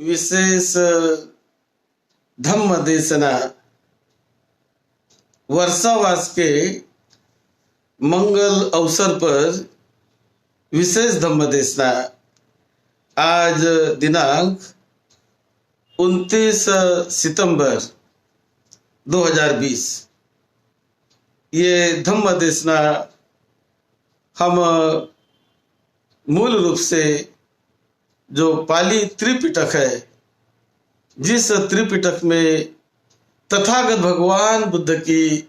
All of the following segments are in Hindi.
विशेष धम्म देशना वर्षावास के मंगल अवसर पर विशेष धम्म देशना आज दिनांक 29 सितंबर 2020 ये धम्म देशना हम मूल रूप से जो पाली त्रिपिटक है, जिस त्रिपिटक में तथागत भगवान बुद्ध की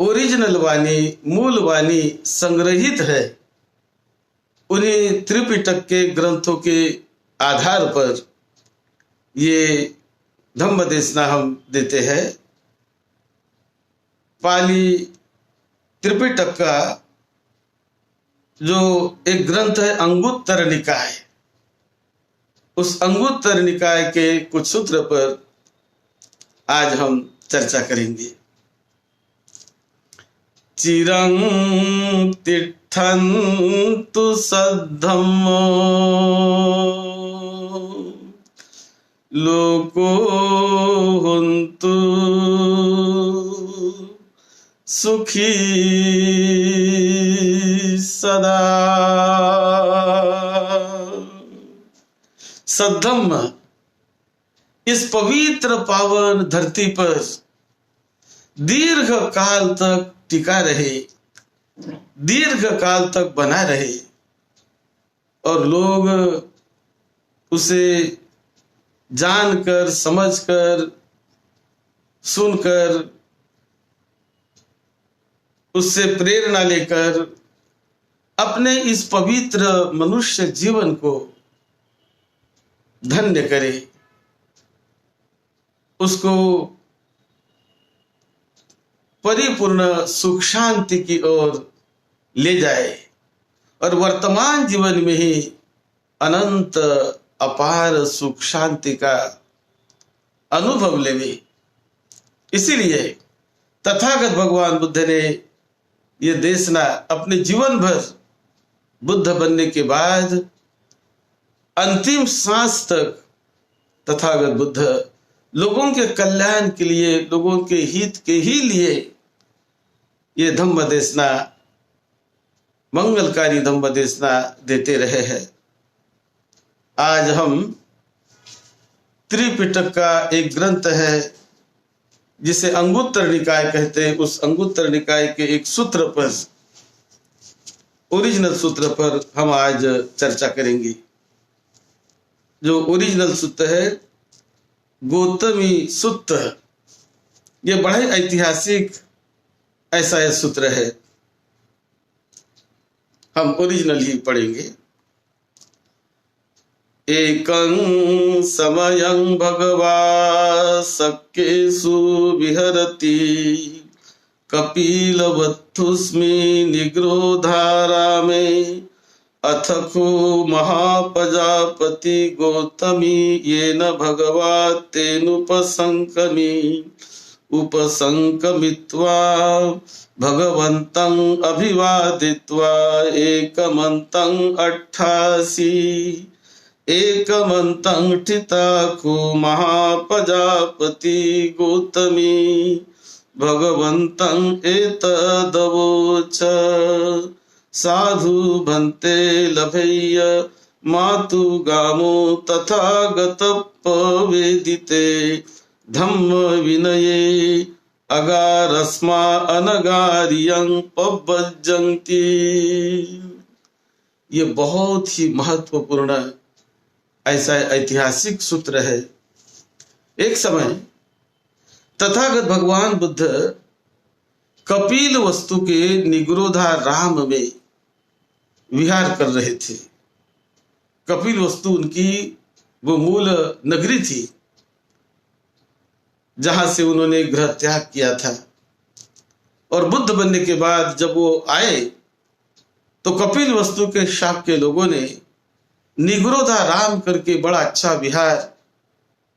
ओरिजिनल वाणी, मूल वाणी संग्रहित है, उन्हीं त्रिपिटक के ग्रंथों के आधार पर ये धम्म देशना हम देते हैं। पाली त्रिपिटक का जो एक ग्रंथ है अंगुत्तर निकाय, उस अंगुत्तर निकाय के कुछ सूत्र पर आज हम चर्चा करेंगे। चिरं तिष्ठन्तु सद्धम्मो लोको हुन्तु सुखी सदा। सद्धम्म इस पवित्र पावन धरती पर दीर्घ काल तक टिका रहे, दीर्घ काल तक बना रहे और लोग उसे जानकर, समझकर, सुनकर, उससे प्रेरणा लेकर अपने इस पवित्र मनुष्य जीवन को धन्य करे, उसको परिपूर्ण सुख शांति की ओर ले जाए और वर्तमान जीवन में ही अनंत अपार सुख शांति का अनुभव लेवे। इसीलिए तथागत भगवान बुद्ध ने ये देशना अपने जीवन भर बुद्ध बनने के बाद अंतिम सांस तक तथागत बुद्ध लोगों के कल्याण के लिए, लोगों के हित के ही लिए ये धम्म देशना, मंगलकारी धम्म देशना देते रहे हैं। आज हम त्रिपिटक का एक ग्रंथ है जिसे अंगुत्तर निकाय कहते हैं, उस अंगुत्तर निकाय के एक सूत्र पर, ओरिजिनल सूत्र पर हम आज चर्चा करेंगे। जो ओरिजिनल सूत्र है गौतमी सूत्र, ये बड़ा ही ऐतिहासिक ऐसा यह सूत्र है। हम ओरिजिनल ही पढ़ेंगे। एकं समयं भगवा शक्येषु विहरति कपिलवत्थुस्मि निग्रोधारामे अथको महाप्रजापति गौतमी येन भगवा तेनुपसंकमी उपसंकमित्वा भगवन्तं अभिवादित्वा एकमन्तं 88 एकमन्तं ठिताको महाप्रजापति गौतमी भगवन्तं एतदवोच साधु भन्ते लभेय मातु गामो तथागतपवेदिते धम्म विनये अगारस्मा अनगारियं पवज्जन्ति। ये बहुत ही महत्वपूर्ण ऐसा ऐतिहासिक सूत्र है। एक समय तथागत भगवान बुद्ध कपिल वस्तु के निग्रोधाराम में विहार कर रहे थे। कपिल वस्तु उनकी वो मूल नगरी थी जहां से उन्होंने गृह त्याग किया था। और बुद्ध बनने के बाद जब वो आए तो कपिल वस्तु के शाप के लोगों ने निग्रोधाराम करके बड़ा अच्छा विहार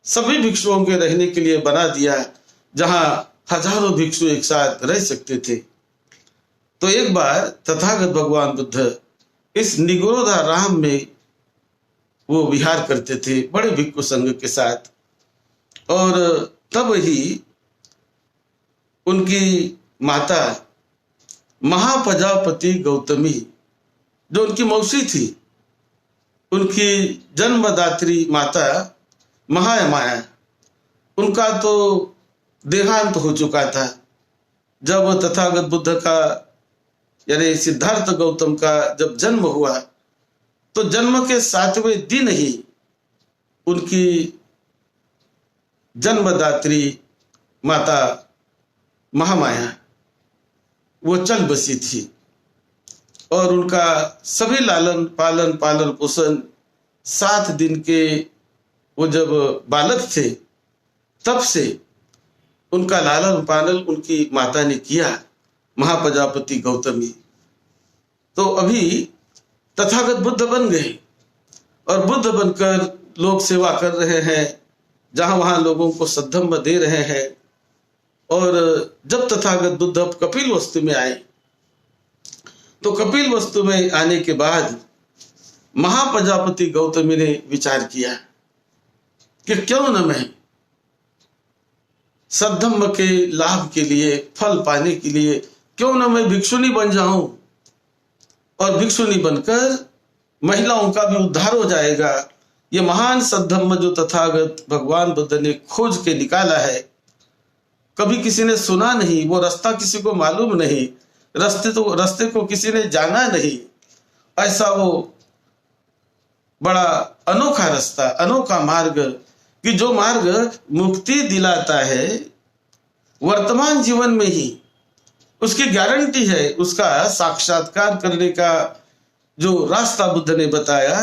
सभी भिक्षुओं के रहने के लिए बना दिया, जहां हजारों भिक्षु एक साथ रह सकते थे। तो एक बार तथागत भगवान बुद्ध इस निग्रोधाराम में वो विहार करते थे बड़े भिक्षु संघ के साथ। और तब ही उनकी माता महाप्रजापति गौतमी, जो उनकी मौसी थी, उनकी जन्मदात्री माता महामाया, उनका तो देहांत हो चुका था। जब तथागत बुद्ध का यानी सिद्धार्थ गौतम का जब जन्म हुआ तो जन्म के 7वें दिन ही उनकी जन्मदात्री माता महामाया वो चल बसी थी। और उनका सभी लालन पालन पोषण 7 दिन के वो जब बालक थे तब से उनका लालन पालन उनकी माता ने किया, महाप्रजापति गौतमी। तो अभी तथागत बुद्ध बन गए और बुद्ध बनकर लोग सेवा कर रहे हैं, जहां वहां लोगों को सद्धम्म दे रहे हैं। और जब तथागत बुद्ध अब कपिल वस्तु में आए तो कपिल वस्तु में आने के बाद महाप्रजापति गौतमी ने विचार किया कि क्यों न मैं सद्धम्म के लाभ के लिए, फल पाने के लिए क्यों न मैं भिक्षुनी बन जाऊं, और भिक्षुनी बनकर महिलाओं का भी उद्धार हो जाएगा। ये महान सद्धम्म जो तथागत भगवान बुद्ध ने खोज के निकाला है, कभी किसी ने सुना नहीं, वो रास्ता किसी को मालूम नहीं, रास्ते को किसी ने जाना नहीं, ऐसा वो बड़ा अनोखा रास्ता, अनोखा मार्ग, कि जो मार्ग मुक्ति दिलाता है वर्तमान जीवन में ही, उसकी गारंटी है, उसका साक्षात्कार करने का जो रास्ता बुद्ध ने बताया।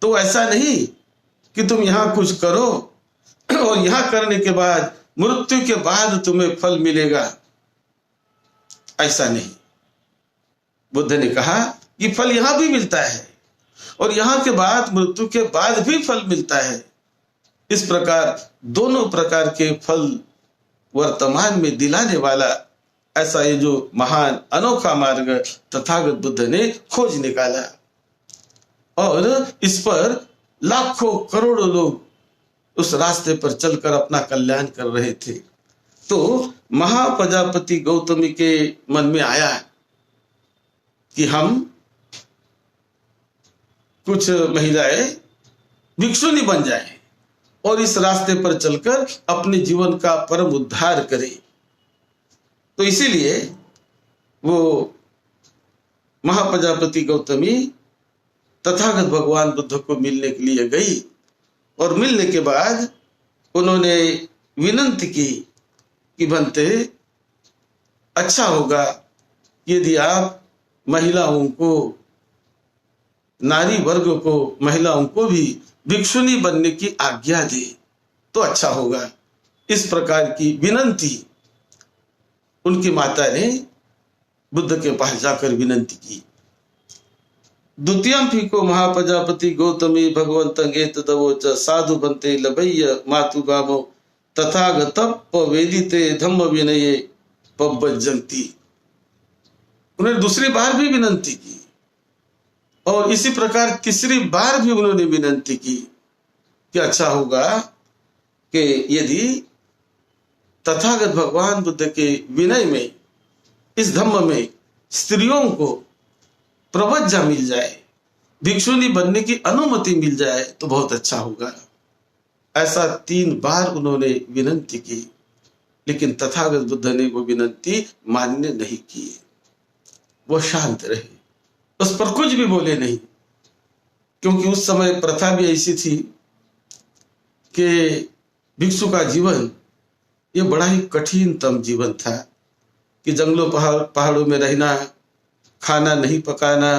तो ऐसा नहीं कि तुम यहां कुछ करो और यहां करने के बाद मृत्यु के बाद तुम्हें फल मिलेगा, ऐसा नहीं। बुद्ध ने कहा कि फल यहां भी मिलता है और यहां के बाद मृत्यु के बाद भी फल मिलता है। इस प्रकार दोनों प्रकार के फल वर्तमान में दिलाने वाला ऐसा ये जो महान अनोखा मार्ग तथागत बुद्ध ने खोज निकाला, और इस पर लाखों करोड़ों लोग उस रास्ते पर चलकर अपना कल्याण कर रहे थे। तो महाप्रजापति गौतमी के मन में आया कि हम कुछ महिलाएं भिक्षुनी बन जाएं और इस रास्ते पर चलकर अपने जीवन का परम उद्धार करें। तो इसीलिए वो महाप्रजापति गौतमी तथागत भगवान बुद्ध को मिलने के लिए गई, और मिलने के बाद उन्होंने विनंती की कि बनते अच्छा होगा यदि आप महिलाओं को, नारी वर्ग को, महिलाओं को भी भिक्षुनी बनने की आज्ञा दे तो अच्छा होगा। इस प्रकार की विनंती उनकी माता ने बुद्ध के पास जाकर विनंती की। द्वितीयं फिको महाप्रजापति गौतमी भगवंतं एतदवोच साधु बन्ते लभय्य मातुगामो तथागतप्प वेदिते धम्म विनये पव्वज्जन्ति। उन्होंने दूसरी बार भी विनंती की और इसी प्रकार तीसरी बार भी उन्होंने विनंती की कि अच्छा होगा कि यदि तथागत भगवान बुद्ध के विनय में, इस धम्म में स्त्रियों को प्रवज्जा मिल जाए, भिक्षुनी बनने की अनुमति मिल जाए तो बहुत अच्छा होगा। ऐसा 3 बार उन्होंने विनंती की, लेकिन तथागत बुद्ध ने वो विनंती मान्य नहीं की। वो शांत रहे, उस पर कुछ भी बोले नहीं, क्योंकि उस समय प्रथा भी ऐसी थी कि भिक्षु का जीवन ये बड़ा ही कठिनतम जीवन था कि जंगलों पहाड़ों में रहना, खाना नहीं पकाना,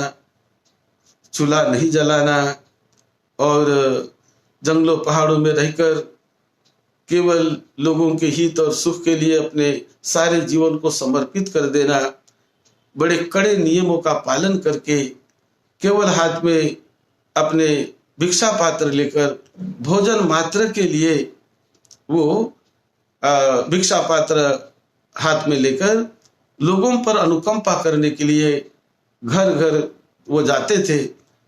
चूल्हा नहीं जलाना और जंगलों पहाड़ों में रहकर केवल लोगों के हित और सुख के लिए अपने सारे जीवन को समर्पित कर देना, बड़े कड़े नियमों का पालन करके केवल हाथ में अपने भिक्षा पात्र लेकर भोजन मात्र के लिए वो भिक्षा पात्र हाथ में लेकर लोगों पर अनुकंपा करने के लिए घर घर वो जाते थे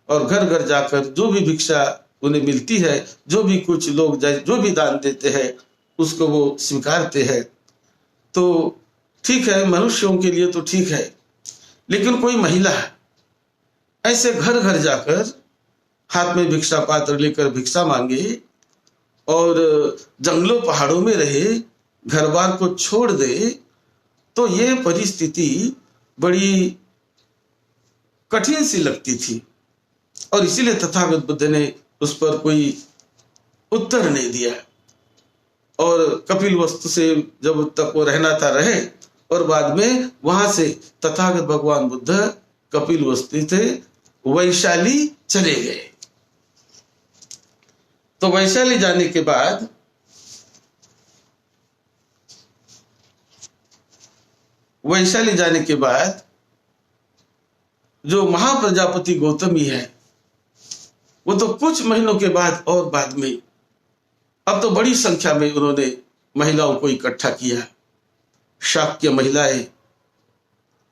और घर घर जाकर जो भी भिक्षा उन्हें मिलती है, जो भी कुछ लोग जो भी दान देते हैं उसको वो स्वीकारते हैं। तो ठीक है, मनुष्यों के लिए तो ठीक है, लेकिन कोई महिला ऐसे घर घर जाकर हाथ में भिक्षा पात्र लेकर भिक्षा मांगे और जंगलों पहाड़ों में रहे, घर बार को छोड़ दे, तो ये परिस्थिति बड़ी कठिन सी लगती थी। और इसीलिए तथागत बुद्ध ने उस पर कोई उत्तर नहीं दिया और कपिल वस्तु से जब तक वो रहना था रहे, और बाद में वहां से तथागत भगवान बुद्ध कपिल वस्तु से वैशाली चले गए। तो वैशाली जाने के बाद जो महाप्रजापति गौतमी है वो तो कुछ महीनों के बाद और बाद में अब तो बड़ी संख्या में उन्होंने महिलाओं को इकट्ठा किया। शाक्य महिलाएं,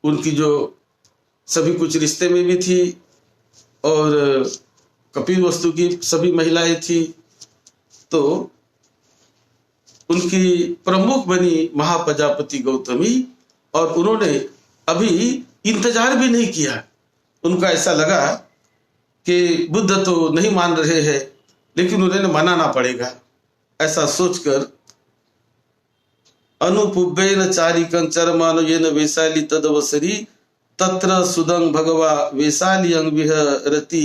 उनकी जो सभी कुछ रिश्ते में भी थी और कपिल वस्तु की सभी महिलाएं थी, तो उनकी प्रमुख बनी महाप्रजापति गौतमी। और उन्होंने अभी इंतजार भी नहीं किया, उनका ऐसा लगा कि बुद्ध तो नहीं मान रहे हैं लेकिन उन्हें मनाना पड़ेगा, ऐसा सोचकर अनुपुब्बेन चारिकं चरमानो येन वैशाली तदवसरी तत्र सुदं भगवा वैशालियं विहरति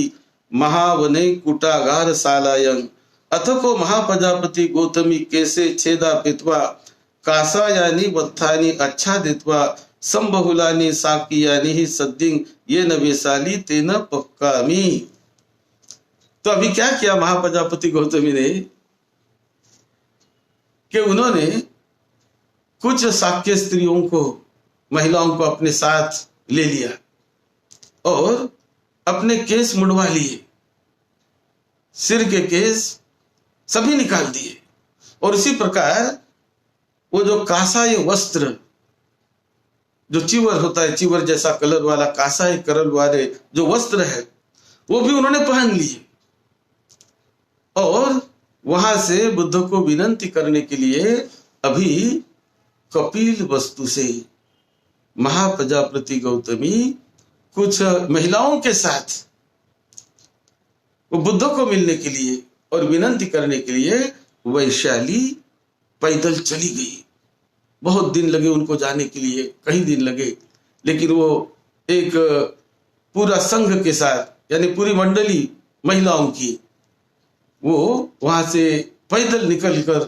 महावने कुटागार शालायं अथको महाप्रजापति गौतमी केसे छेदा पित्वा कासायानि वत्थानि आच्छादित्वा संबहुलानि साकियानि ही सद्दिं येन वैशाली तेन पक्कामि। तो अभी क्या किया महाप्रजापति गौतमी ने कि उन्होंने कुछ शाक्य स्त्रियों को, महिलाओं को अपने साथ ले लिया और अपने केस मुड़वा लिए, सिर के केस सभी निकाल दिए। और इसी प्रकार वो जो कासाय वस्त्र, जो चिवर होता है, चिवर जैसा कलर वाला कासाय कलर वाले जो वस्त्र है वो भी उन्होंने पहन लिए और वहां से बुद्ध को विनंती करने के लिए अभी कपिल वस्तु से महाप्रजापति गौतमी कुछ महिलाओं के साथ वो बुद्ध को मिलने के लिए और विनंती करने के लिए वैशाली पैदल चली गई। बहुत दिन लगे उनको जाने के लिए, कई दिन लगे, लेकिन वो एक पूरा संघ के साथ, यानी पूरी मंडली महिलाओं की, वो वहां से पैदल निकलकर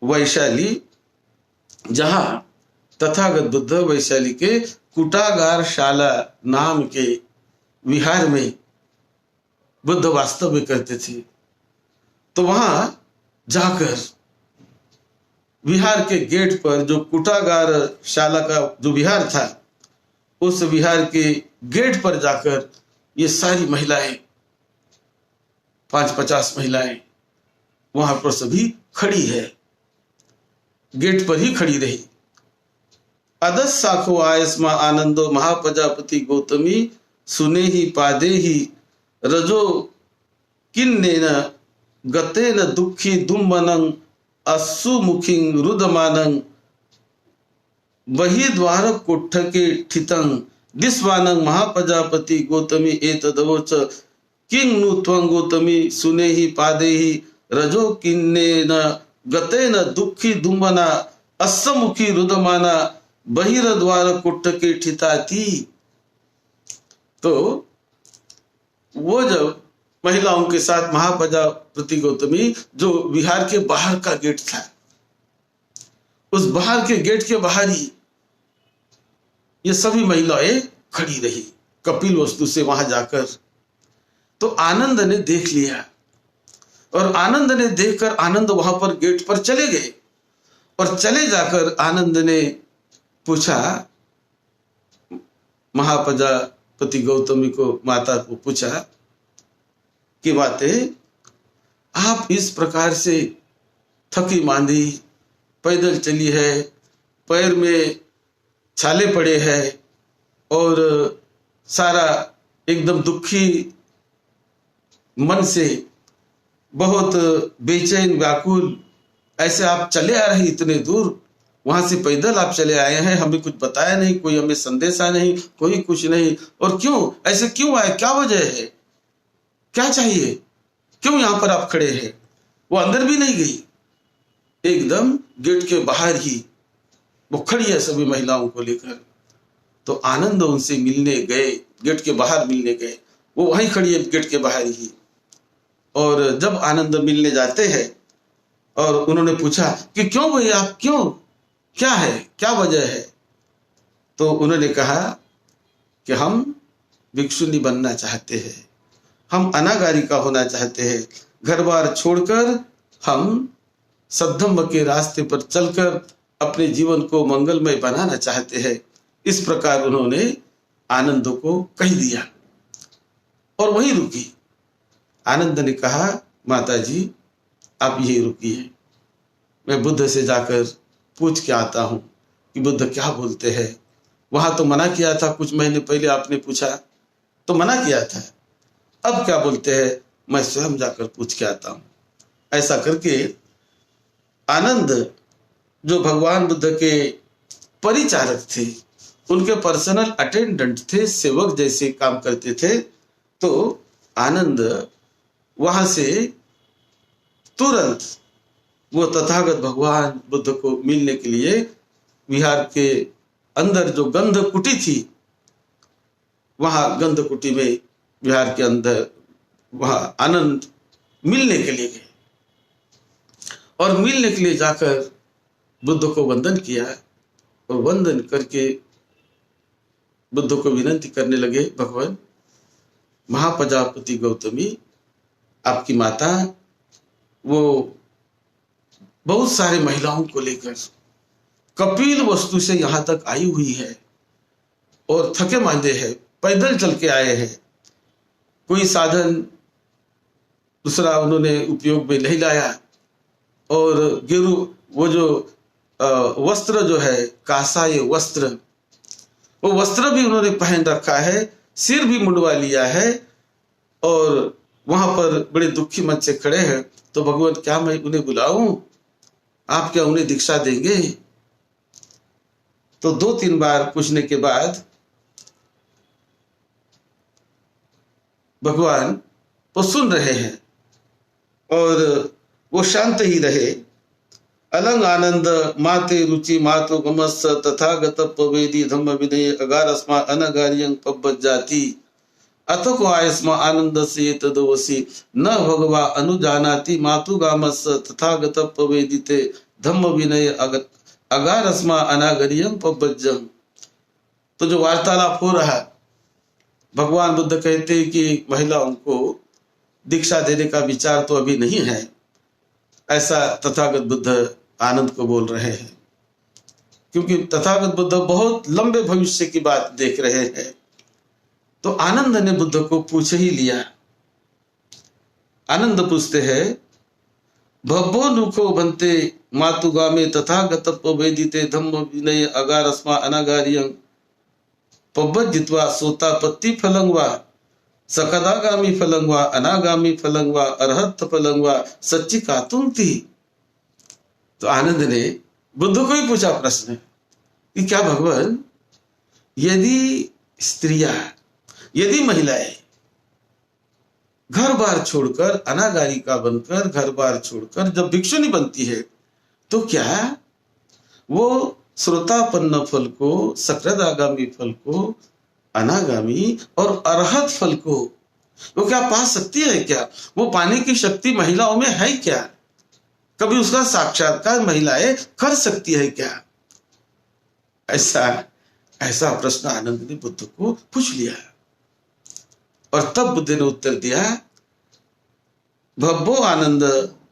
वैशाली, जहां तथागत बुद्ध वैशाली के कुटागार शाला नाम के विहार में बुद्ध वास्तव में करते थे, तो वहां जाकर विहार के गेट पर, जो कुटागार शाला का जो विहार था, उस विहार के गेट पर जाकर ये सारी महिलाएं, 50 महिलाएं वहां पर सभी खड़ी है, गेट पर ही खड़ी रही। अदस साखो आयस्मा आनंदो महाप्रजापति गौतमी सुने ही पादे ही रजो किन्नेन गतेन दुखी दुम्बनं असुमुखिं रुदमानं बहि द्वार कोठके ठितं दिस्वानं महाप्रजापति गौतमी एतदवोच किं नु त्वं गौतमी सुने ही पादे ही रजो किन्नेन गतेन दुखी दुम्बना असमुखी रुदमाना बहिर्द्वार कोठके ठिताति। तो वो जब महिलाओं के साथ महाप्रजापति गौतमी, जो विहार के बाहर का गेट था, उस बाहर के गेट के बाहर ही ये सभी महिलाएं खड़ी रही कपिल वस्तु से वहां जाकर। तो आनंद ने देख लिया और आनंद ने देखकर आनंद वहां पर गेट पर चले गए और चले जाकर आनंद ने पूछा, महाप्रजापति गौतमी को, माता को पूछा कि बातें, आप इस प्रकार से थकी मांदी पैदल चली है, पैर में छाले पड़े हैं और सारा एकदम दुखी मन से बहुत बेचैन व्याकुल, ऐसे आप चले आ रहे इतने दूर, वहां से पैदल आप चले आए हैं, हमें कुछ बताया नहीं, कोई हमें संदेशा नहीं, कोई कुछ नहीं, और क्यों ऐसे क्यों आए, क्या वजह है, क्या चाहिए, क्यों यहाँ पर आप खड़े हैं? वो अंदर भी नहीं गई, एकदम गेट के बाहर ही वो खड़ी है सभी महिलाओं को लेकर। तो आनंद उनसे मिलने गए, गेट के बाहर मिलने गए, वो वहीं खड़ी है गेट के बाहर ही। और जब आनंद मिलने जाते हैं और उन्होंने पूछा कि क्यों भैया आप क्यों, क्या है, क्या वजह है? तो उन्होंने कहा कि हम भिक्षुनी बनना चाहते हैं, हम अनागारिका होना चाहते हैं, घर बार छोड़कर हम सद्धम्म के रास्ते पर चलकर अपने जीवन को मंगलमय बनाना चाहते हैं। इस प्रकार उन्होंने आनंद को कह दिया और वहीं रुकी। आनंद ने कहा, माता जी आप यही रुकिए, मैं बुद्ध से जाकर पूछ के आता हूं कि बुद्ध क्या बोलते हैं। वहां तो मना किया था, कुछ महीने पहले आपने पूछा तो मना किया था, अब क्या बोलते हैं, मैं स्वयं जाकर पूछ के आता हूं। ऐसा करके आनंद, जो भगवान बुद्ध के परिचारक थे, उनके पर्सनल अटेंडेंट थे, सेवक जैसे काम करते थे, तो आनंद वहां से तुरंत वो तथागत भगवान बुद्ध को मिलने के लिए विहार के अंदर जो गंध कुटी थी, वहां गंध कुटी में विहार के अंदर वहां आनंद मिलने के लिए गए और मिलने के लिए जाकर बुद्ध को वंदन किया और वंदन करके बुद्ध को विनती करने लगे, भगवान महाप्रजापति गौतमी आपकी माता वो बहुत सारे महिलाओं को लेकर कपिल वस्तु से यहां तक आई हुई है और थके मांदे हैं, पैदल चल के आए हैं, कोई साधन दूसरा उन्होंने उपयोग में नहीं लाया, और गेरु वो जो वस्त्र जो है कासाय वस्त्र, वो वस्त्र भी उन्होंने पहन रखा है, सिर भी मुंडवा लिया है और वहां पर बड़े दुखी मन से खड़े हैं। तो भगवान क्या मैं उन्हें बुलाऊं, आप क्या उन्हें दीक्षा देंगे? तो 2-3 बार पूछने के बाद भगवान वो सुन रहे हैं और वो शांत ही रहे। अलंग आनंद माते रुचि मातो गमस तथागत पवेदी धम्म विनय अगारस्मा अनगार्यं पब्बजाति अथको आयस्मा आनंद से तदवसी न भगवा अनुजानाति मातु गामस तथागत पवेदिते धम्म विनय अगारस्मा अनागर्यं पब्बजं। तो जो वार्तालाप हो रहा, भगवान बुद्ध कहते हैं कि महिलाओं को दीक्षा देने का विचार तो अभी नहीं है, ऐसा तथागत बुद्ध आनंद को बोल रहे हैं, क्योंकि तथागत बुद्ध बहुत लंबे भविष्य की बात देख रहे हैं। तो आनंद ने बुद्ध को पूछ ही लिया। आनंद पूछते हैं, भब्बो नुखो बनते मातुगामे तथागत वेदिते धम्म विनय अगारस्मा अनागार्यं पब्बजित्वा सोतापत्ति फलंगवा सकदागामी फलंगवा अनागामी फलंगवा अरहत फलंगवा सच्ची कातुंती। तो आनंद ने बुद्ध को ही पूछा प्रश्न कि क्या भगवान, यदि स्त्रियां, यदि महिलाएं घर बार छोड़कर अनागारिका बनकर घर बार छोड़कर जब भिक्षुनी बनती है, तो क्या वो श्रोतापन्न फल को, सकृदागामी फल को, अनागामी और अरहत फल को वो क्या पा सकती है? क्या वो पाने की शक्ति महिलाओं में है क्या? कभी उसका साक्षात्कार महिलाएं कर सकती है क्या? ऐसा प्रश्न आनंद ने बुद्ध को पूछ लिया और तब बुद्ध ने उत्तर दिया, भब्बो आनंद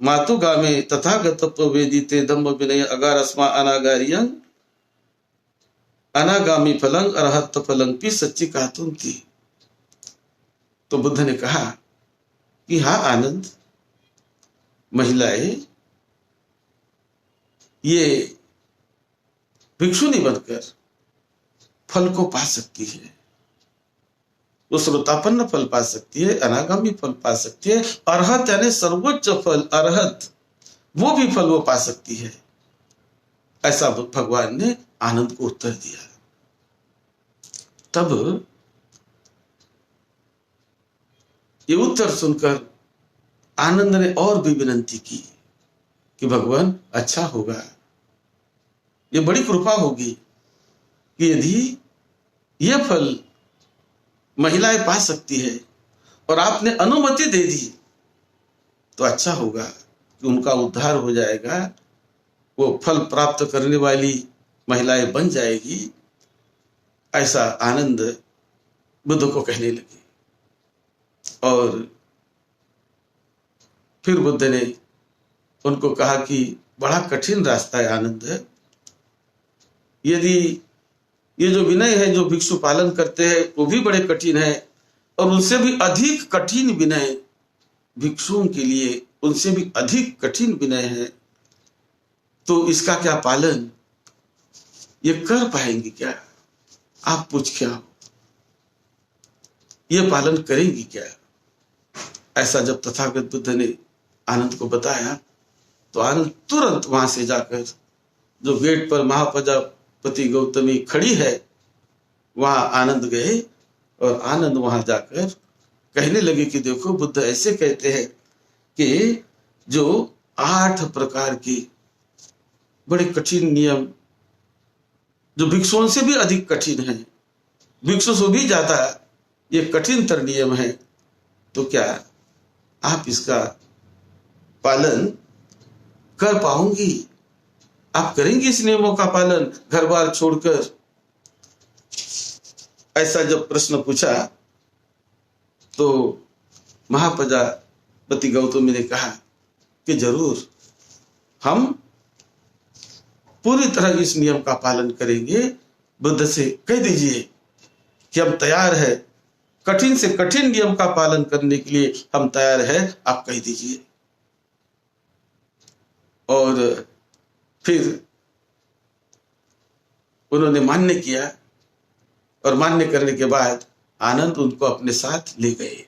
मातुगामे तथागत वेदिते धम्म विनय अगारस्मा अनागार्यं अनागामी फलंग अरहत फलंग की सच्ची कातुन थी। तो बुद्ध ने कहा कि हाँ आनंद, महिलाएं ये भिक्षुनी बनकर फल को पा सकती है, वो श्रोतापन्न फल पा सकती है, अनागामी फल पा सकती है, अरहत यानी सर्वोच्च फल अरहत वो भी फल वो पा सकती है। ऐसा भगवान ने आनंद को उत्तर दिया। तब ये उत्तर सुनकर आनंद ने और भी विनंती की कि भगवान अच्छा होगा, ये बड़ी कृपा होगी कि यदि ये फल महिलाएं पा सकती है और आपने अनुमति दे दी तो अच्छा होगा कि उनका उद्धार हो जाएगा, वो फल प्राप्त करने वाली महिलाएं बन जाएगी। ऐसा आनंद बुद्ध को कहने लगे। और फिर बुद्ध ने उनको कहा कि बड़ा कठिन रास्ता है आनंद, यदि ये जो विनय है जो भिक्षु पालन करते हैं वो भी बड़े कठिन है, और उनसे भी अधिक कठिन विनय भिक्षुओं के लिए, उनसे भी अधिक कठिन विनय है, तो इसका क्या पालन ये कर पाएंगी क्या? आप पूछ क्या हो, ये पालन करेंगी क्या? ऐसा जब तथागत बुद्ध ने आनंद को बताया तो आनंद तुरंत वहां से जाकर जो गेट पर महाप्रजापति गौतमी खड़ी है वहां आनंद गए, और आनंद वहां जाकर कहने लगे कि देखो बुद्ध ऐसे कहते हैं कि जो 8 प्रकार के बड़े कठिन नियम जो भिक्षुओं से भी अधिक कठिन है, भिक्षु से भी ज्यादा ये कठिनतर नियम है, तो क्या आप इसका पालन कर पाओगी? आप करेंगी इस नियमों का पालन घर बार छोड़कर? ऐसा जब प्रश्न पूछा तो महाप्रजापति गौतमी ने कहा कि जरूर हम पूरी तरह इस नियम का पालन करेंगे। बुद्ध से कह दीजिए कि हम तैयार है, कठिन से कठिन नियम का पालन करने के लिए हम तैयार है, आप कह दीजिए। और फिर उन्होंने मान्य किया, और मान्य करने के बाद आनंद उनको अपने साथ ले गए,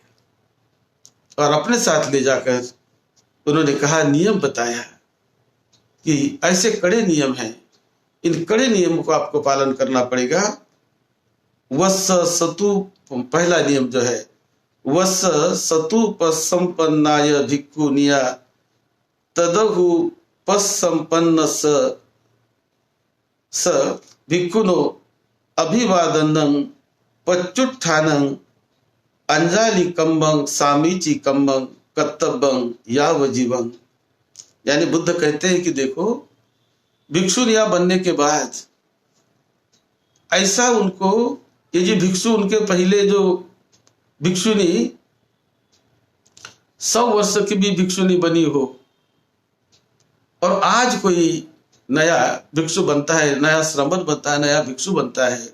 और अपने साथ ले जाकर उन्होंने कहा, नियम बताया कि ऐसे कड़े नियम हैं, इन कड़े नियमों को आपको पालन करना पड़ेगा। वत्स सतु, पहला नियम जो है, वत्स सतुपसंपन्नाय भिक्खुनिया तदहु पसंपन्न स भिक्खुनो अभिवादनं पच्चुत्थानं अंजालि कम्बं सामीची कम्बं कर्तव्यं यावजीवं। यानी बुद्ध कहते हैं कि देखो भिक्षुनिया बनने के बाद ऐसा उनको, ये जो भिक्षु उनके पहले जो भिक्षुनी 100 वर्ष की भी भिक्षुनी बनी हो, और आज कोई नया भिक्षु बनता है, नया श्रमण बनता है, नया भिक्षु बनता है,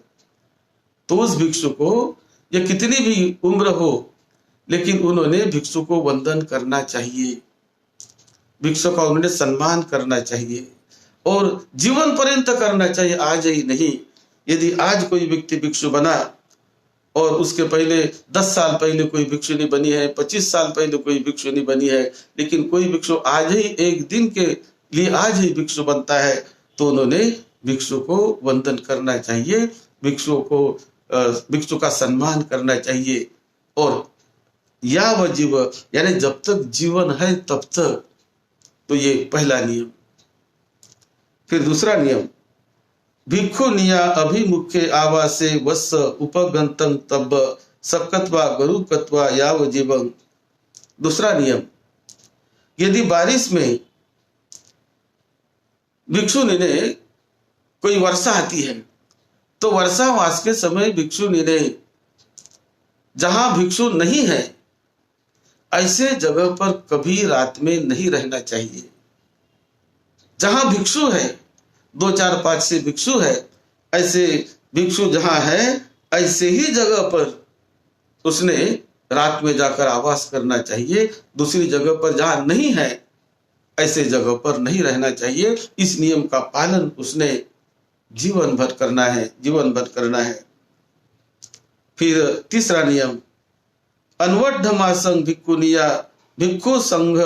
तो उस भिक्षु को ये कितनी भी उम्र हो, लेकिन उन्होंने भिक्षु को वंदन करना चाहिए, भिक्षु का उन्होंने सम्मान करना चाहिए, और जीवन पर्यंत करना चाहिए, आज ही नहीं। यदि आज कोई व्यक्ति भिक्षु बना और उसके पहले 10 साल पहले कोई भिक्षु नहीं बनी है, 25 साल पहले कोई भिक्षु नहीं बनी है, लेकिन कोई भिक्षु आज ही एक दिन के लिए आज ही भिक्षु बनता है, तो उन्होंने भिक्षु को वंदन करना चाहिए, भिक्षु का सम्मान करना चाहिए। और या वह जीव, यानी जब तक जीवन है तब तक, तो ये पहला नियम। फिर दूसरा नियम, भिक्षुनिया अभिमुखे आवासे वत्स उपगंतं तब सकत्वा गरुकत्वा याव जीवं। दूसरा नियम, यदि बारिश में भिक्षुनी ने कोई वर्षा आती है, तो वर्षा मास के समय भिक्षुनी ने जहां भिक्षु नहीं है ऐसे जगह पर कभी रात में नहीं रहना चाहिए। जहां भिक्षु है, 2, 4, 5 से भिक्षु है, ऐसे भिक्षु जहां है ऐसे ही जगह पर उसने रात में जाकर आवास करना चाहिए। दूसरी जगह पर जहां नहीं है ऐसे जगह पर नहीं रहना चाहिए। इस नियम का पालन उसने जीवन भर करना है, जीवन भर करना है। फिर तीसरा नियम, अनवट धम्मासंग भिक्खुनिया भिक्खु संघ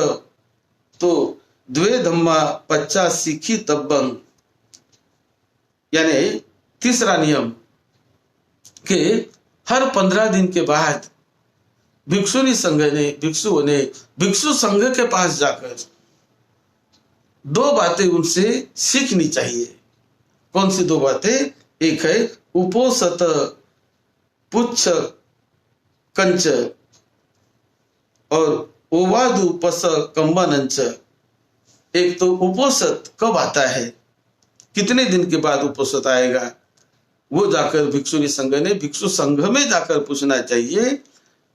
तो द्वे धम्मा पच्चा सीखी तब्बंग। यानी तीसरा नियम कि हर 15 दिन के बाद भिक्षुनी संघ ने भिक्षुओं ने भिक्षु संघ के पास जाकर 2 बातें उनसे सीखनी चाहिए। कौन सी 2 बातें? एक है उपोसत पुच्छ कंच और ओवादु पस कंबनंच। एक तो उपोसत कब आता है, कितने दिन के बाद उपोसत आएगा, वो जाकर भिक्षुनी संघ ने भिक्षु संघ में जाकर पूछना चाहिए।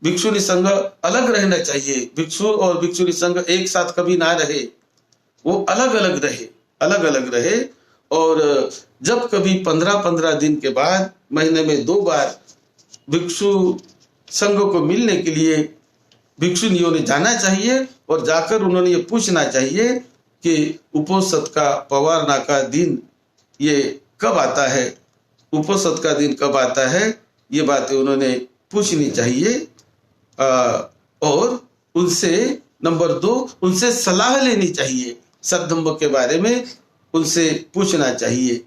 भिक्षुनी संघ अलग रहना चाहिए, भिक्षु और भिक्षुनी संघ एक साथ कभी ना रहे, वो अलग अलग रहे। और जब कभी 15-15 दिन के बाद महीने में 2 बार भिक्षु संघ को मिलने के लिए भिक्षुनियों ने जाना चाहिए और जाकर उन्होंने ये पूछना चाहिए कि उपोसत का पवारना का दिन ये कब आता है, उपोसत का दिन कब आता है, ये बातें उन्होंने पूछनी चाहिए। और उनसे नंबर 2 उनसे सलाह लेनी चाहिए, सद्धम्म के बारे में उनसे पूछना चाहिए।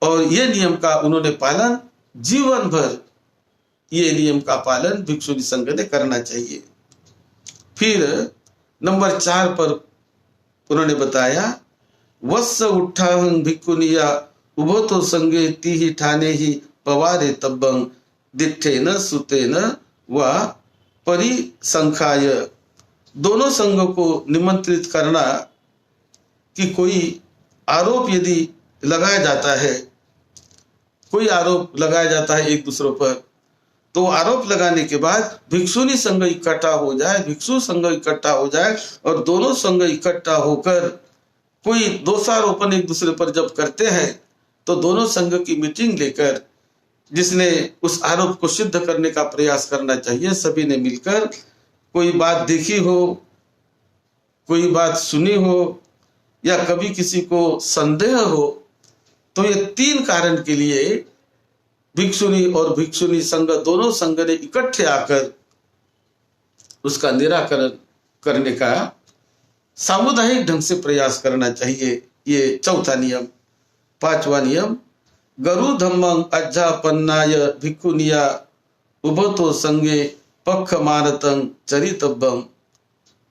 और ये नियम का उन्होंने पालन जीवन भर, ये नियम का पालन भिक्षुनी संघ ने करना चाहिए। फिर नंबर 4 पर उन्होंने बताया, वत्स उठाहं भिक्खुनिया उभतो संगे तिहि ठाने ही पवारे तब्बं दिट्ठेन सुतेन व परिसंखाय। दोनों संघों को निमंत्रित करना कि कोई आरोप यदि लगाया जाता है, कोई आरोप लगाया जाता है एक दूसरों पर, तो आरोप लगाने के बाद भिक्षुनी संघ इकट्ठा हो जाए, भिक्षु संघ इकट्ठा हो जाए और दोनों संघ इकट्ठा होकर कोई दोषारोपण एक दूसरे पर जब करते हैं तो दोनों संघ की मीटिंग लेकर जिसने उस आरोप को सिद्ध करने का प्रयास करना चाहिए, सभी ने मिलकर कोई बात देखी हो, कोई बात सुनी हो या कभी किसी को संदेह हो, तो ये 3 कारण के लिए भिक्षुनी और भिक्षुनी संघ दोनों संघ ने इकट्ठे आकर उसका निराकरण करने का सामुदायिक ढंग से प्रयास करना चाहिए। ये चौथा नियम। 5वां नियम, गरु धम्मं अज्जापन्नाय भिक्खुनिया उभतो संगे पक्ष मानतं चरितव्यम।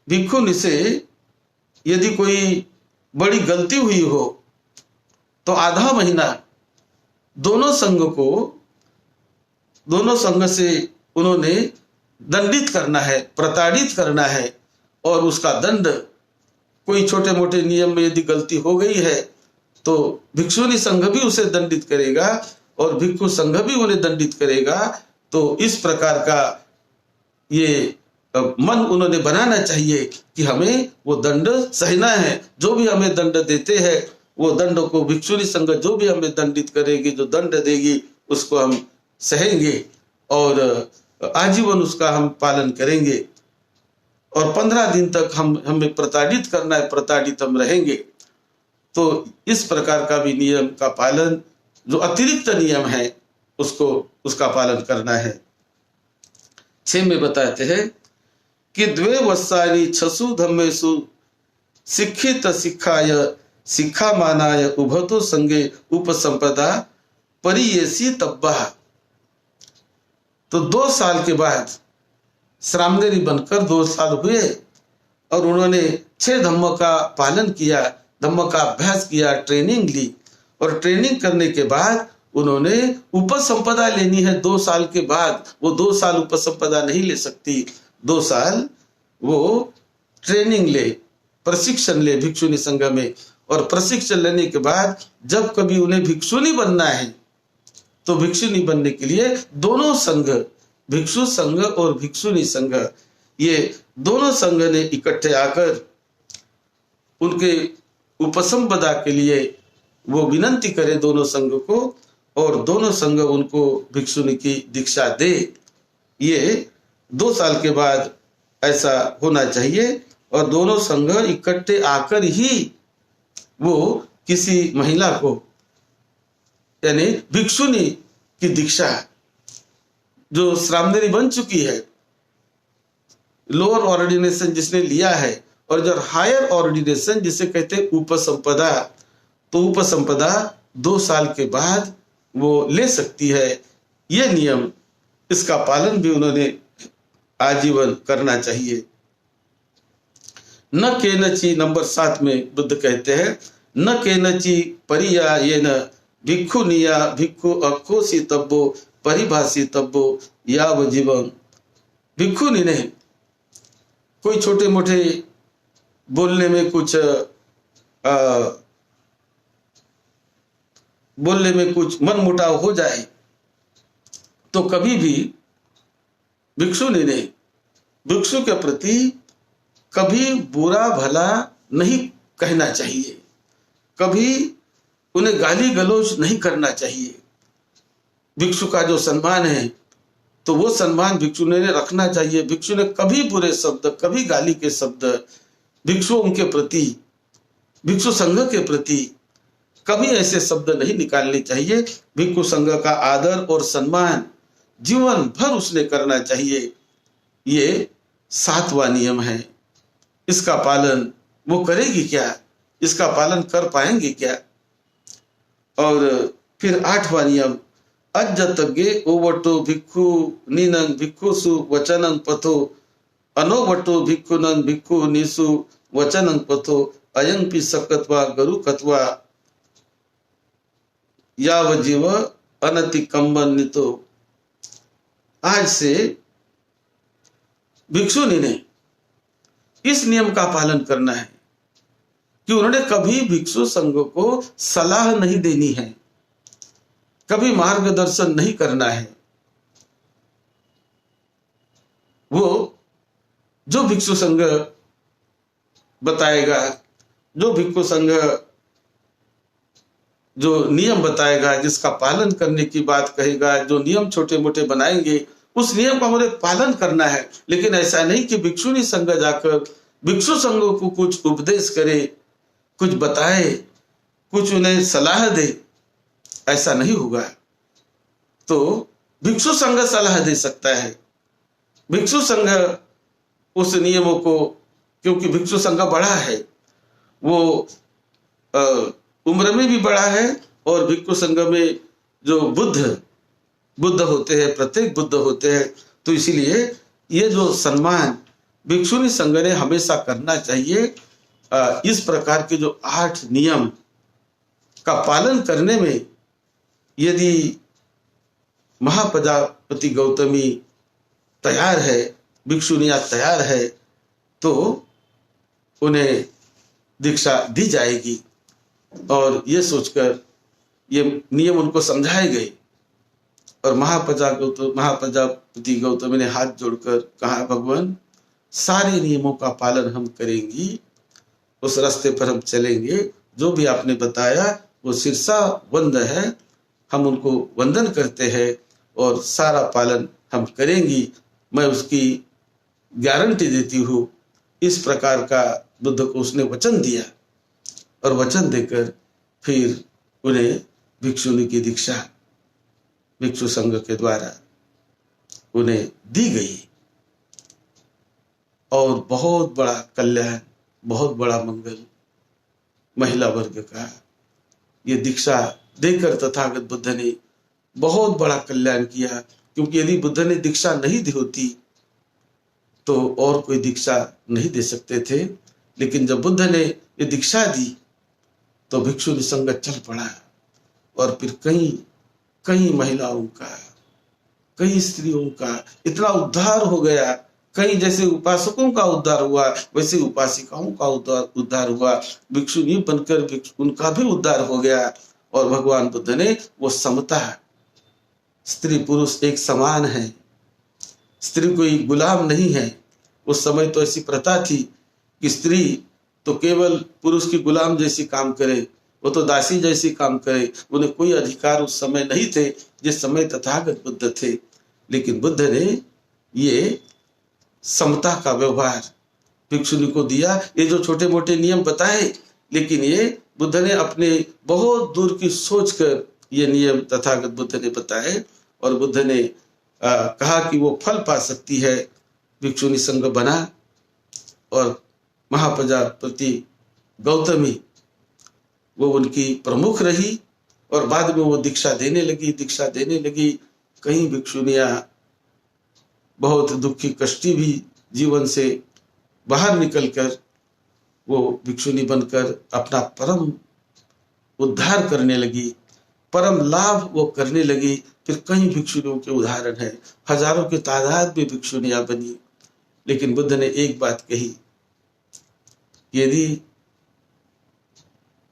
भिक्षुनी से यदि कोई बड़ी गलती हुई हो तो आधा महीना दोनों संघ से उन्होंने दंडित करना है, प्रताड़ित करना है। और उसका दंड, कोई छोटे मोटे नियम में यदि गलती हो गई है तो भिक्षुनी संघ भी उसे दंडित करेगा और भिक्षु संघ भी उन्हें दंडित करेगा। तो इस प्रकार का ये मन उन्होंने बनाना चाहिए कि हमें वो दंड सहना है, जो भी हमें दंड देते हैं वो दंड को भिक्षुनी संघ जो भी हमें दंडित करेगी, जो दंड देगी, उसको हम सहेंगे और आजीवन उसका हम पालन करेंगे। और 15 दिन तक हमें प्रताड़ित करना है, प्रताड़ित हम रहेंगे। तो इस प्रकार का भी नियम का पालन, जो अतिरिक्त नियम है उसका पालन करना है। 6 में बताते हैं कि 2 वत्सानि 6 धम्मेषु शिक्षित शिक्षाय शिक्षा मानाय उभतो संगे उपसंपदा परियेसी तब्बा। तो 2 साल के बाद श्रामनेरी बनकर 2 साल हुए और उन्होंने 6 धम्म का पालन किया, धम्म का अभ्यास किया, ट्रेनिंग ली। और ट्रेनिंग करने के बाद उन्होंने उपसंपदा लेनी है 2 साल के बाद। वो 2 साल उपसंपदा नहीं ले सकती, 2 साल वो ट्रेनिंग ले, प्रशिक्षण ले भिक्षुनी संघ में। और प्रशिक्षण लेने के बाद जब कभी उन्हें भिक्षुनी बनना है तो भिक्षुनी बनने के लिए दोनों संघ, भिक्षु संघ और भिक्षुनी संघ, ये दोनों संघ ने इकट्ठे आकर उनके उपसंपदा के लिए वो विनंती करे दोनों संघ को और दोनों संघ उनको भिक्षुनी की दीक्षा दे। ये 2 साल के बाद ऐसा होना चाहिए और दोनों संघ इकट्ठे आकर ही वो किसी महिला को, यानी भिक्षुनी की दीक्षा जो श्रामनेरी बन चुकी है, लोअर ऑर्डिनेशन जिसने लिया है, और जो हायर ऑर्डिनेशन जिसे कहते हैं उपसंपदा, तो उपसंपदा 2 साल के बाद वो ले सकती है। ये नियम, इसका पालन भी उन्होंने आजीवन करना चाहिए। न केनचि, नंबर 7 में बुद्ध कहते हैं, न केनचि परिया ये न भिक्षुनिया भिक्षु अखोसी तब्बो परिभाषी तब्बो याव जीवन। भिक्षुनी ने कोई छोटे मोटे बोलने में कुछ मन मुटाव हो जाए तो कभी भी भिक्षुनी ने भिक्षु के प्रति कभी बुरा भला नहीं कहना चाहिए, कभी उन्हें गाली गलौज नहीं करना चाहिए। भिक्षु का जो सम्मान है तो वो सम्मान भिक्षु ने रखना चाहिए। भिक्षु ने कभी बुरे शब्द, कभी गाली के शब्द भिक्षुओं के प्रति, भिक्षु संघ के प्रति कभी ऐसे शब्द नहीं निकालने चाहिए। भिक्षु संघ का आदर और सम्मान जीवन भर उसने करना चाहिए। ये 7वां नियम है। इसका पालन वो करेगी क्या? इसका पालन कर पाएंगे क्या? और फिर 8वां नियम, अज्जतगे ओवटो भिक्षु नीनं भिक्षुसु वचनं पथो अनोवटो भिक्षुनं भिक्षु निसु वचनं पथो अयं पि सकत्वा गरुकत्वा याव जीव अनतिकंबनितो। आज से भिक्षुनी ने इस नियम का पालन करना है कि उन्होंने कभी भिक्षु संघ को सलाह नहीं देनी है, कभी मार्गदर्शन नहीं करना है। वो जो भिक्षु संघ बताएगा, जो भिक्षु संघ जो नियम बताएगा, जिसका पालन करने की बात कहेगा, जो नियम छोटे मोटे बनाएंगे, उस नियम का मुझे पालन करना है। लेकिन ऐसा नहीं कि भिक्षुनी संघ जाकर भिक्षु संघों को कुछ उपदेश करे, कुछ बताए, कुछ उन्हें सलाह दे, ऐसा नहीं होगा। तो भिक्षु संघ सलाह दे सकता है। भिक्षु संघ उस नियमों को, क्योंकि भिक्षु संघ बड़ा है, वो उम्र में भी बड़ा है, और भिक्षु संघ में जो बुद्ध होते हैं, प्रत्येक बुद्ध होते हैं, तो इसीलिए ये जो सम्मान भिक्षुनी संघ ने हमेशा करना चाहिए। इस प्रकार के जो 8 नियम का पालन करने में यदि महाप्रजापति गौतमी तैयार है, भिक्षुनियां तैयार है, तो उन्हें दीक्षा दी जाएगी। और ये सोचकर ये नियम उनको समझाए गए, और महाप्रजापति गौतमी ने हाथ जोड़कर कहा, भगवान सारे नियमों का पालन हम करेंगी, उस रास्ते पर हम चलेंगे, जो भी आपने बताया वो शीर्षा वंद है, हम उनको वंदन करते हैं और सारा पालन हम करेंगी, मैं उसकी गारंटी देती हूँ। इस प्रकार का बुद्ध को उसने वचन दिया, और वचन देकर फिर उन्हें भिक्षुनी की दीक्षा भिक्षु संघ के द्वारा उन्हें दी गई। और बहुत बड़ा कल्याण, बहुत बड़ा मंगल महिला वर्ग का ये दीक्षा देकर तथागत बुद्ध ने बहुत बड़ा कल्याण किया। क्योंकि यदि बुद्ध ने दीक्षा नहीं दी होती तो और कोई दीक्षा नहीं दे सकते थे, लेकिन जब बुद्ध ने ये दीक्षा दी तो भिक्षु संघ चल पड़ा, और फिर कई महिलाओं का, कई स्त्रियों का इतना उद्धार हो गया। कई जैसे उपासकों का उद्धार हुआ, वैसे उपासिकाओं का उद्धार हुआ। भिक्षुनी बनकर उनका भी उद्धार हो गया। और भगवान बुद्ध ने वो समता, स्त्री पुरुष एक समान है, स्त्री कोई गुलाम नहीं है। उस समय तो ऐसी प्रथा थी कि स्त्री तो केवल पुरुष की गुलाम जैसी काम करे, वो तो दासी जैसी काम करे, उन्हें कोई अधिकार उस समय नहीं थे जिस समय तथागत बुद्ध थे। लेकिन बुद्ध ने ये समता का व्यवहार भिक्षुनी को दिया। ये जो छोटे मोटे नियम बताए, लेकिन ये बुद्ध ने अपने बहुत दूर की सोच कर ये नियम तथागत बुद्ध ने बताए। और बुद्ध ने कहा कि वो फल पा सकती है, भिक्षुनी संघ बना और महाप्रजापति गौतमी वो उनकी प्रमुख रही और बाद में वो दीक्षा देने लगी। कई भिक्षुनियां बहुत दुखी कष्टी भी जीवन से बाहर निकलकर वो भिक्षुनी बनकर अपना परम उद्धार करने लगी, परम लाभ वो करने लगी। फिर कई भिक्षुनियों के उदाहरण है, हजारों की तादाद में भिक्षुनियां बनी। लेकिन बुद्ध ने एक बात कही, यदि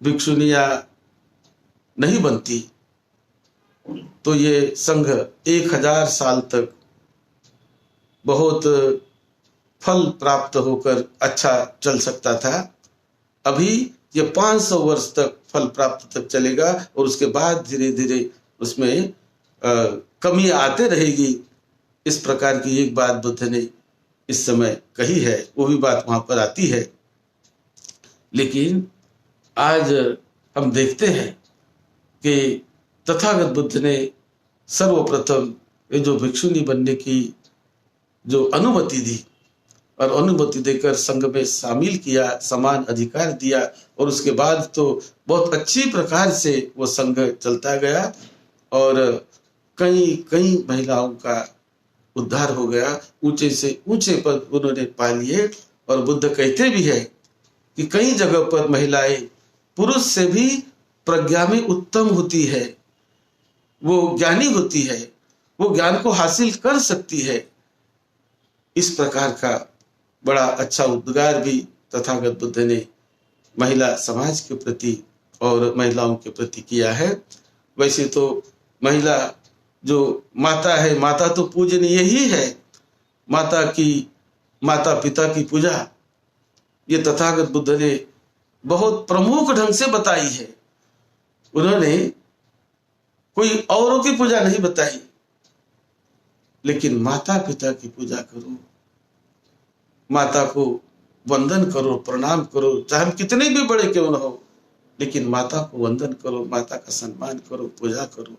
भिक्षुनियां नहीं बनती तो ये संघ 1000 साल तक बहुत फल प्राप्त होकर अच्छा चल सकता था। अभी ये 500 वर्ष तक फल प्राप्त तक चलेगा और उसके बाद धीरे धीरे उसमें कमी आते रहेगी। इस प्रकार की एक बात बुद्ध ने इस समय कही है, वो भी बात वहां पर आती है। लेकिन आज हम देखते हैं कि तथागत बुद्ध ने सर्वप्रथम ये जो भिक्षुनी बनने की जो अनुमति दी और अनुमति देकर संघ में शामिल किया, समान अधिकार दिया और उसके बाद तो बहुत अच्छी प्रकार से वो संघ चलता गया और कई कई महिलाओं का उद्धार हो गया, ऊंचे से ऊंचे पद उन्होंने पा लिए। और बुद्ध कहते भी है कि कई जगह पर महिलाएं पुरुष से भी प्रज्ञा में उत्तम होती है, वो ज्ञानी होती है, वो ज्ञान को हासिल कर सकती है। इस प्रकार का बड़ा अच्छा उद्गार भी तथागत बुद्ध ने महिला समाज के प्रति और महिलाओं के प्रति किया है। वैसे तो महिला जो माता है, माता तो पूजनीय ही है, माता पिता की पूजा ये तथागत बुद्ध ने बहुत प्रमुख ढंग से बताई है। उन्होंने कोई औरों की पूजा नहीं बताई, लेकिन माता पिता की पूजा करो, माता को वंदन करो, प्रणाम करो, चाहे हम कितने भी बड़े क्यों न हो, लेकिन माता को वंदन करो, माता का सम्मान करो, पूजा करो।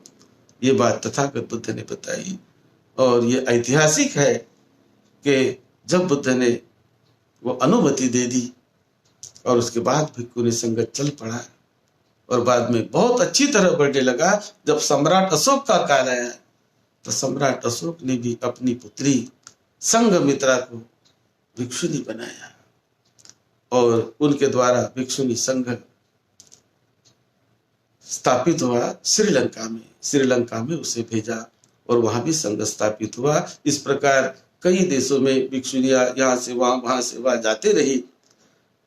ये बात तथागत बुद्ध ने बताई और ये ऐतिहासिक है कि जब बुद्ध ने वो अनुमति दे दी और उसके बाद भिक्षुनी संघ चल पड़ा और बाद में बहुत अच्छी तरह बढ़ने लगा। जब सम्राट अशोक का काल आया तो सम्राट अशोक ने भी अपनी पुत्री संघमित्रा को भिक्षुनी बनाया और उनके द्वारा भिक्षुनी संघ स्थापित हुआ श्रीलंका में उसे भेजा और वहां भी संघ स्थापित हुआ। इस प्रकार कई देशों में भिक्षुनियां यहाँ से वहां से वहां जाते रही।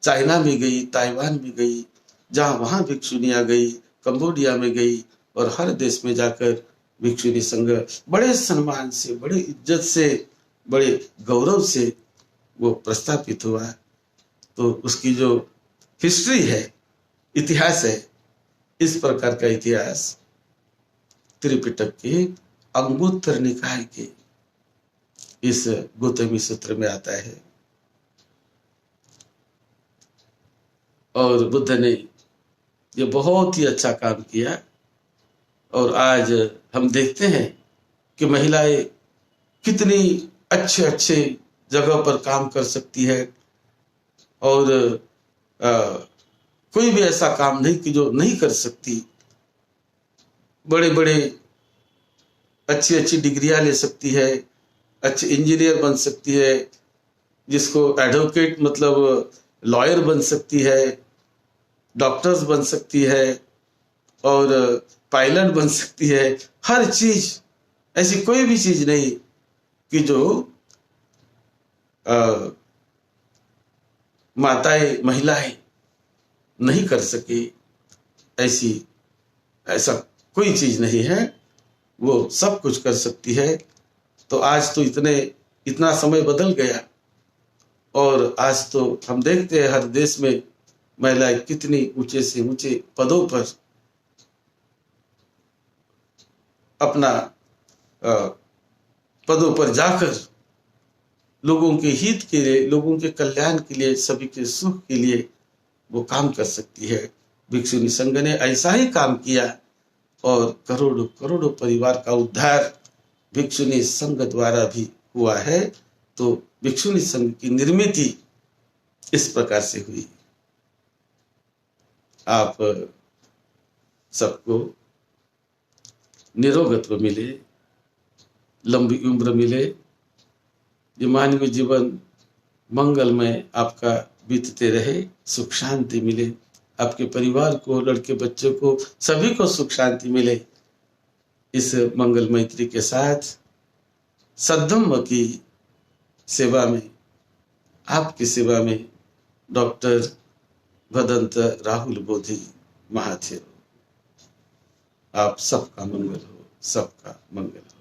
चाइना में गई, ताइवान में गई, जहां वहां भिक्षुनियां गई, कंबोडिया में गई और हर देश में जाकर भिक्षुनी संघ बड़े सम्मान से, बड़े इज्जत से, बड़े गौरव से वो प्रस्थापित हुआ। तो उसकी जो हिस्ट्री है, इतिहास है, इस प्रकार का इतिहास त्रिपिटक के अंगुत्तर निकाय के इस गौतमी सूत्र में आता है। और बुद्ध ने ये बहुत ही अच्छा काम किया और आज हम देखते हैं कि महिलाएं कितनी अच्छे जगह पर काम कर सकती है और कोई भी ऐसा काम नहीं कि जो नहीं कर सकती। बड़े अच्छी डिग्रियां ले सकती है, अच्छे इंजीनियर बन सकती है, जिसको एडवोकेट मतलब लॉयर बन सकती है, डॉक्टर्स बन सकती है और पायलट बन सकती है। हर चीज, ऐसी कोई भी चीज नहीं कि जो महिलाएं नहीं कर सके, ऐसा कोई चीज नहीं है, वो सब कुछ कर सकती है। तो आज तो इतना समय बदल गया और आज तो हम देखते हैं हर देश में महिलाएं कितनी ऊंचे से ऊंचे पदों पर अपना पदों पर जाकर लोगों के हित के लिए, लोगों के कल्याण के लिए, सभी के सुख के लिए वो काम कर सकती है। भिक्षुनी संघ ने ऐसा ही काम किया और करोड़ों परिवार का उद्धार भिक्षुणी संघ द्वारा भी हुआ है। तो भिक्षुणी संघ की निर्मिति इस प्रकार से हुई। आप सबको निरोगत्व मिले, लंबी उम्र मिले, ये मानवीय जीवन मंगलमय आपका बीतते रहे, सुख शांति मिले, आपके परिवार को, लड़के बच्चों को, सभी को सुख शांति मिले। इस मंगल मैत्री के साथ सद्धम्म की सेवा में, आपकी सेवा में डॉक्टर भदंत राहुल बोधी महाथेरो। आप सबका मंगल हो, सबका मंगल हो।